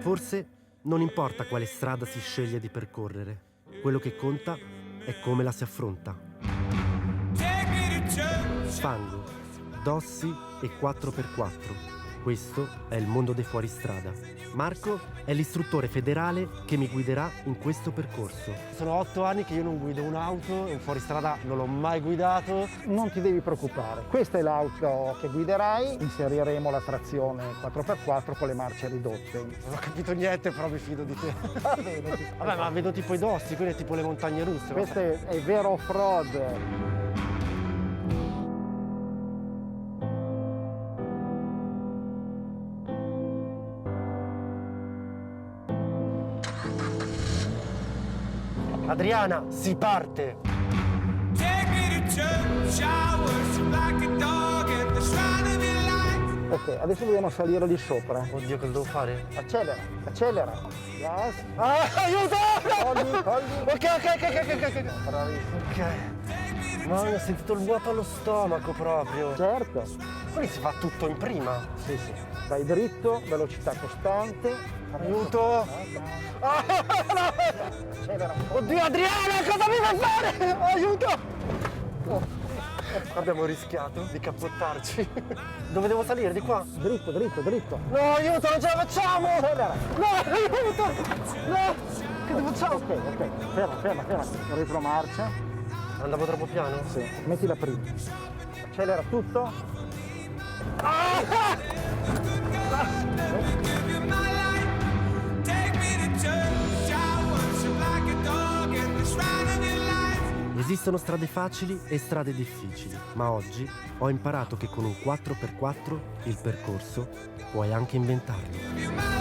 Forse non importa quale strada si sceglie di percorrere, quello che conta è come la si affronta. Fango, dossi e 4x4. Questo è il mondo dei fuoristrada. Marco è l'istruttore federale che mi guiderà in questo percorso. Sono 8 anni che io non guido un'auto, un fuoristrada non l'ho mai guidato. Non ti devi preoccupare, questa è l'auto che guiderai, inseriremo la trazione 4x4 con le marce ridotte. Non ho capito niente, però mi fido di te. Vabbè, ma vedo tipo i dossi, quelle tipo le montagne russe. Questo è vero off-road. Adriana, si parte! Ok, adesso dobbiamo salire lì sopra. Oddio, cosa devo fare? Accelera, accelera. Gas. Ah, aiuto! Cogli. Ok. Bravissimo. Ok. Mamma, ho sentito il vuoto allo stomaco proprio. Certo. Qui si fa tutto in prima. Sì, sì. Vai dritto, velocità costante. Aiuto! Ah, Accelera. oddio, Adriana, cosa mi fai fare? Aiuto! Abbiamo rischiato di cappottarci. Dove devo salire? Di qua? Dritto, dritto, dritto. No, aiuto, non ce la facciamo! Accelera. No, aiuto! No! Che facciamo? Ok, ferma. Retromarcia. Andavo troppo piano? Sì, mettila prima. Accelera tutto. Esistono strade facili e strade difficili, ma oggi ho imparato che con un 4x4 il percorso puoi anche inventarlo.